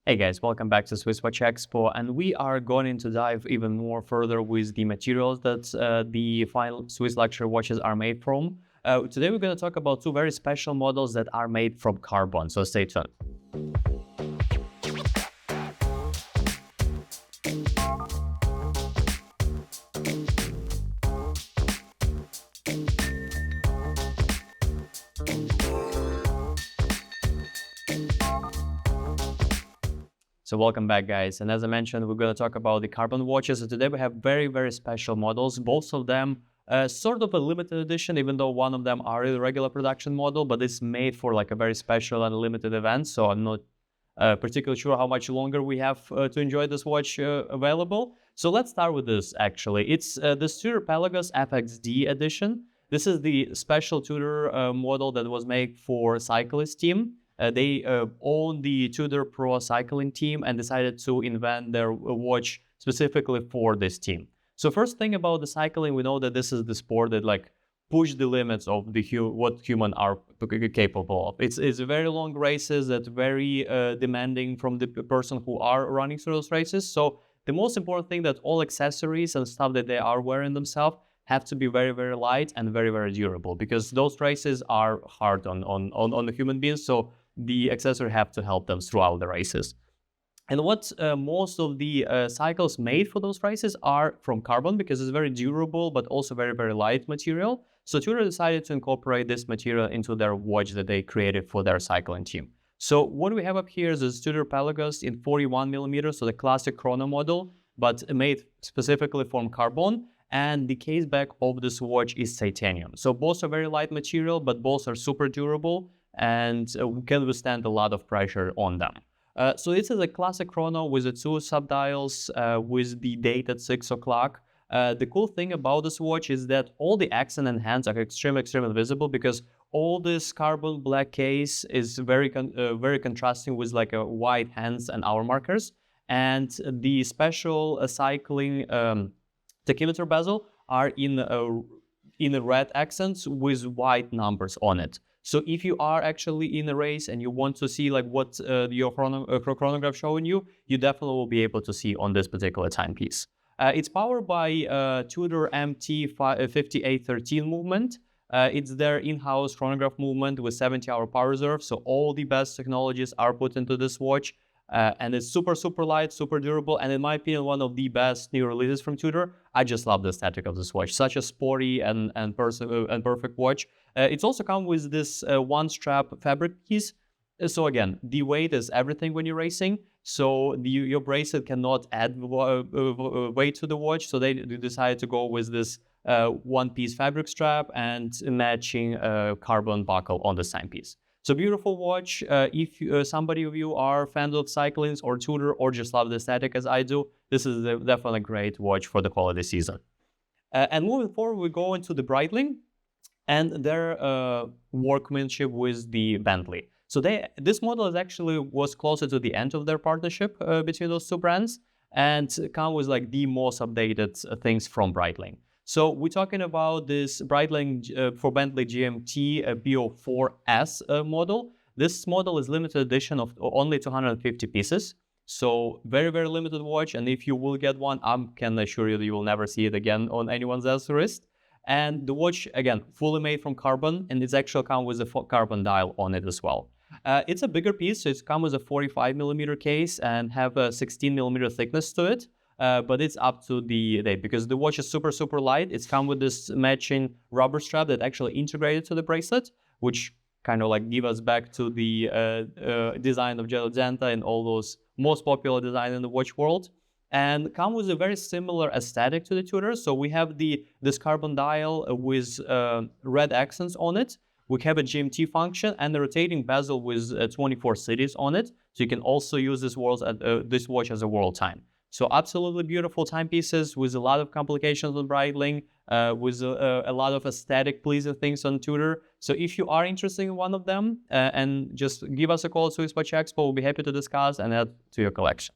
Hey guys, welcome back to SwissWatchExpo, and we are going to dive even more further with the materials that the final Swiss luxury watches are made from. Today we're going to talk about two very special models that are made from carbon, so stay tuned. So welcome back, guys. And as I mentioned, we're going to talk about the carbon watches. So today we have very special models, both of them sort of a limited edition, even though one of them are a regular production model, but it's made for like a very special and limited event. So I'm not particularly sure how much longer we have to enjoy this watch available. So let's start with this, actually. It's the Tudor Pelagos FXD edition. This is the special Tudor model that was made for cyclist team. They own the Tudor Pro cycling team and decided to invent their watch specifically for this team. So first thing about the cycling, we know that this is the sport that like push the limits of the what humans are capable of. It's very long races that very demanding from the person who are running through those races. So the most important thing that all accessories and stuff that they are wearing themselves have to be very light and very durable, because those races are hard on the human beings. So the accessory have to help them throughout the races. And what most of the cycles made for those races are from carbon, because it's very durable, but also very light material. So Tudor decided to incorporate this material into their watch that they created for their cycling team. So what we have up here is this Tudor Pelagos in 41mm, so the classic Chrono model, but made specifically from carbon. And the case back of this watch is titanium. So both are very light material, but both are super durable and can withstand a lot of pressure on them. So this is a classic Chrono with the two subdials with the date at 6 o'clock. The cool thing about this watch is that all the accent and hands are extremely visible, because all this carbon black case is very contrasting with like a white hands and hour markers. And the special cycling tachymeter bezel are in red accents with white numbers on it. So if you are actually in a race and you want to see like what your chronograph showing you, you definitely will be able to see on this particular timepiece. It's powered by Tudor MT5813 movement. It's their in-house chronograph movement with 70-hour power reserve. So all the best technologies are put into this watch. And it's super light, super durable, and in my opinion, one of the best new releases from Tudor. I just love the aesthetic of this watch. Such a sporty and perfect watch. It's also come with this one strap fabric piece. So again, the weight is everything when you're racing. So your bracelet cannot add weight to the watch. So they decided to go with this one-piece fabric strap and matching carbon buckle on the timepiece. So beautiful watch. If somebody of you are fans of cycling or Tudor, or just love the aesthetic as I do, this is definitely a great watch for the holiday season. And moving forward, we go into the Breitling and their workmanship with the Bentley. So this model was closer to the end of their partnership between those two brands, and come with like the most updated things from Breitling. So we're talking about this Breitling for Bentley GMT BO4S model. This model is limited edition of only 250 pieces. So very limited watch. And if you will get one, I can assure you that you will never see it again on anyone's else's wrist. And the watch, again, fully made from carbon, and it's actually come with a carbon dial on it as well. It's a bigger piece, so it's come with a 45mm case and have a 16mm thickness to it. But it's up to the date, because the watch is super light. It's come with this matching rubber strap that actually integrated to the bracelet, which kind of like give us back to the design of Genta and all those most popular design in the watch world. And come with a very similar aesthetic to the Tudor. So we have this carbon dial with red accents on it. We have a GMT function and a rotating bezel with 24 cities on it. So you can also use this watch as a world time. So absolutely beautiful timepieces with a lot of complications on Breitling, with a lot of aesthetic pleasing things on Tudor. So if you are interested in one of them, and just give us a call at SwissWatchExpo, we'll be happy to discuss and add to your collection.